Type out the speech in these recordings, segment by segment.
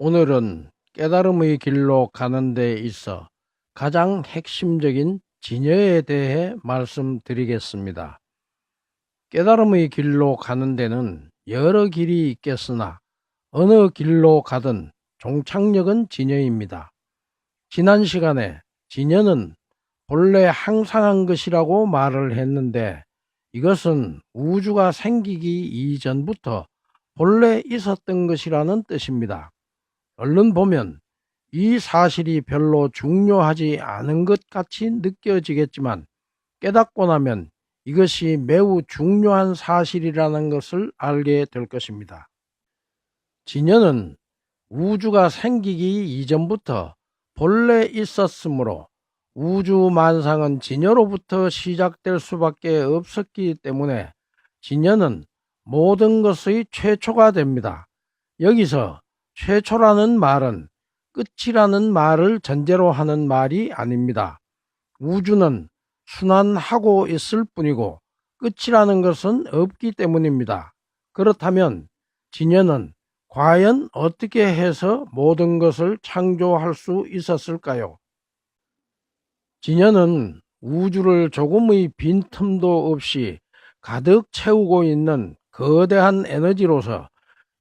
오늘은 깨달음의 길로 가는 데 있어 가장 핵심적인 진여에 대해 말씀드리겠습니다. 깨달음의 길로 가는 데는 여러 길이 있겠으나 어느 길로 가든 종착역은 진여입니다. 지난 시간에 진여는 본래 항상한 것이라고 말을 했는데, 이것은 우주가 생기기 이전부터 본래 있었던 것이라는 뜻입니다. 얼른 보면 이 사실이 별로 중요하지 않은 것 같이 느껴지겠지만, 깨닫고 나면 이것이 매우 중요한 사실이라는 것을 알게 될 것입니다. 진여는 우주가 생기기 이전부터 본래 있었으므로 우주만상은 진여로부터 시작될 수밖에 없었기 때문에 진여는 모든 것의 최초가 됩니다. 여기서 최초라는 말은 끝이라는 말을 전제로 하는 말이 아닙니다. 우주는 순환하고 있을 뿐이고 끝이라는 것은 없기 때문입니다. 그렇다면 진여는 과연 어떻게 해서 모든 것을 창조할 수 있었을까요? 진여는 우주를 조금의 빈틈도 없이 가득 채우고 있는 거대한 에너지로서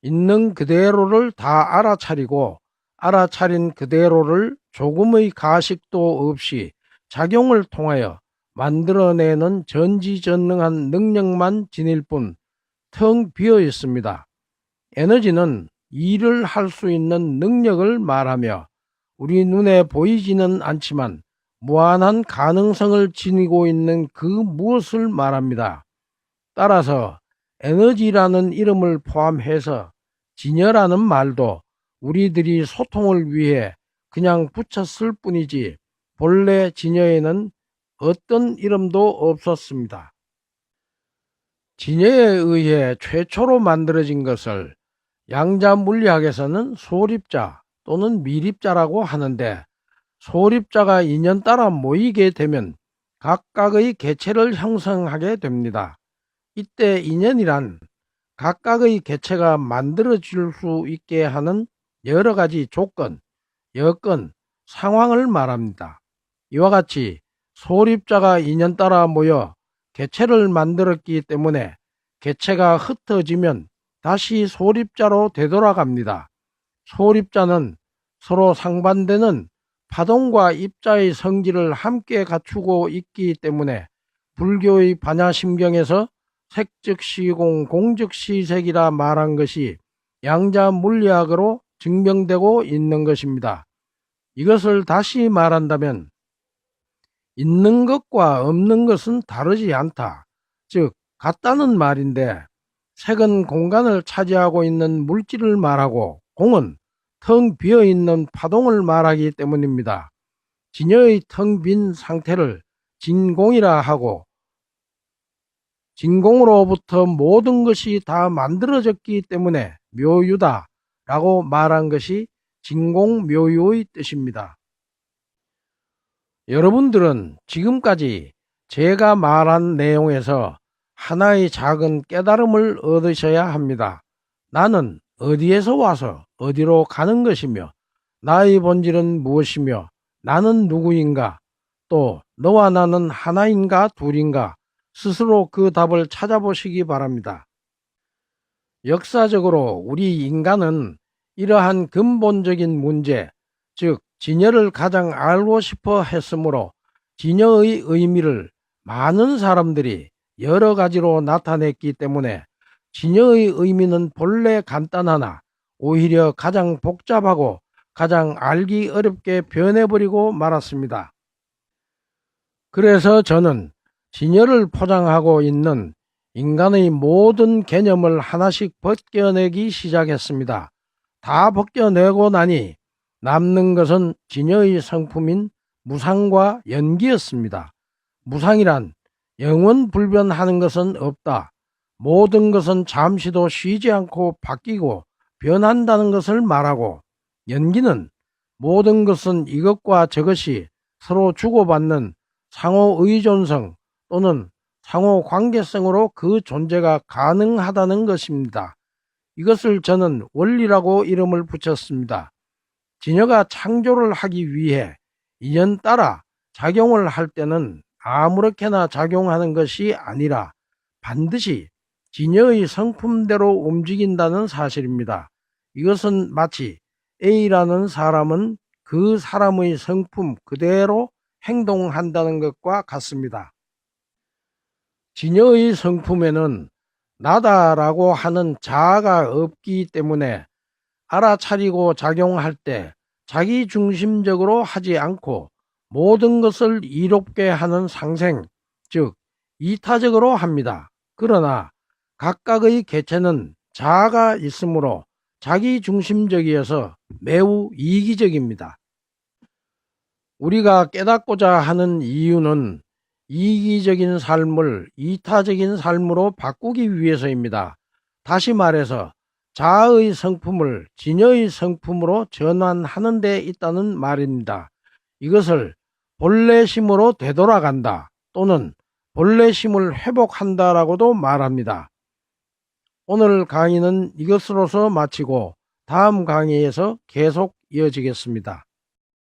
있는 그대로를 다 알아차리고, 알아차린 그대로를 조금의 가식도 없이 작용을 통하여 만들어내는 전지전능한 능력만 지닐 뿐 텅 비어 있습니다. 에너지는 일을 할 수 있는 능력을 말하며 우리 눈에 보이지는 않지만 무한한 가능성을 지니고 있는 그 무엇을 말합니다. 따라서 에너지라는 이름을 포함해서 진여라는 말도 우리들이 소통을 위해 그냥 붙였을 뿐이지 본래 진여에는 어떤 이름도 없었습니다. 진여에 의해 최초로 만들어진 것을 양자 물리학에서는 소립자 또는 미립자라고 하는데, 소립자가 인연 따라 모이게 되면 각각의 개체를 형성하게 됩니다. 이때 인연이란 각각의 개체가 만들어질 수 있게 하는 여러 가지 조건, 여건, 상황을 말합니다. 이와 같이 소립자가 인연 따라 모여 개체를 만들었기 때문에 개체가 흩어지면 다시 소립자로 되돌아갑니다. 소립자는 서로 상반되는 파동과 입자의 성질을 함께 갖추고 있기 때문에 불교의 반야심경에서 색즉시공 공즉시색이라 말한 것이 양자 물리학으로 증명되고 있는 것입니다. 이것을 다시 말한다면 있는 것과 없는 것은 다르지 않다, 즉 같다는 말인데, 색은 공간을 차지하고 있는 물질을 말하고 공은 텅 비어있는 파동을 말하기 때문입니다. 진여의 텅 빈 상태를 진공이라 하고, 진공으로부터 모든 것이 다 만들어졌기 때문에 묘유다 라고 말한 것이 진공묘유의 뜻입니다. 여러분들은 지금까지 제가 말한 내용에서 하나의 작은 깨달음을 얻으셔야 합니다. 나는 어디에서 와서 어디로 가는 것이며, 나의 본질은 무엇이며, 나는 누구인가, 또 너와 나는 하나인가 둘인가, 스스로 그 답을 찾아보시기 바랍니다. 역사적으로 우리 인간은 이러한 근본적인 문제, 즉 진여를 가장 알고 싶어 했으므로 진여의 의미를 많은 사람들이 여러 가지로 나타냈기 때문에 진여의 의미는 본래 간단하나 오히려 가장 복잡하고 가장 알기 어렵게 변해버리고 말았습니다. 그래서 저는 진여를 포장하고 있는 인간의 모든 개념을 하나씩 벗겨내기 시작했습니다. 다 벗겨내고 나니 남는 것은 진여의 성품인 무상과 연기였습니다. 무상이란 영원불변하는 것은 없다, 모든 것은 잠시도 쉬지 않고 바뀌고 변한다는 것을 말하고, 연기는 모든 것은 이것과 저것이 서로 주고받는 상호의존성 또는 상호관계성으로 그 존재가 가능하다는 것입니다. 이것을 저는 원리라고 이름을 붙였습니다. 진여가 창조를 하기 위해 인연 따라 작용을 할 때는 아무렇게나 작용하는 것이 아니라 반드시 진여의 성품대로 움직인다는 사실입니다. 이것은 마치 A라는 사람은 그 사람의 성품 그대로 행동한다는 것과 같습니다. 진여의 성품에는 나다라고 하는 자아가 없기 때문에 알아차리고 작용할 때 자기 중심적으로 하지 않고 모든 것을 이롭게 하는 상생, 즉 이타적으로 합니다. 그러나 각각의 개체는 자아가 있으므로 자기 중심적이어서 매우 이기적입니다. 우리가 깨닫고자 하는 이유는 이기적인 삶을 이타적인 삶으로 바꾸기 위해서입니다. 다시 말해서 자아의 성품을 진여의 성품으로 전환하는 데 있다는 말입니다. 이것을 본래심으로 되돌아간다 또는 본래심을 회복한다라고도 말합니다. 오늘 강의는 이것으로서 마치고 다음 강의에서 계속 이어지겠습니다.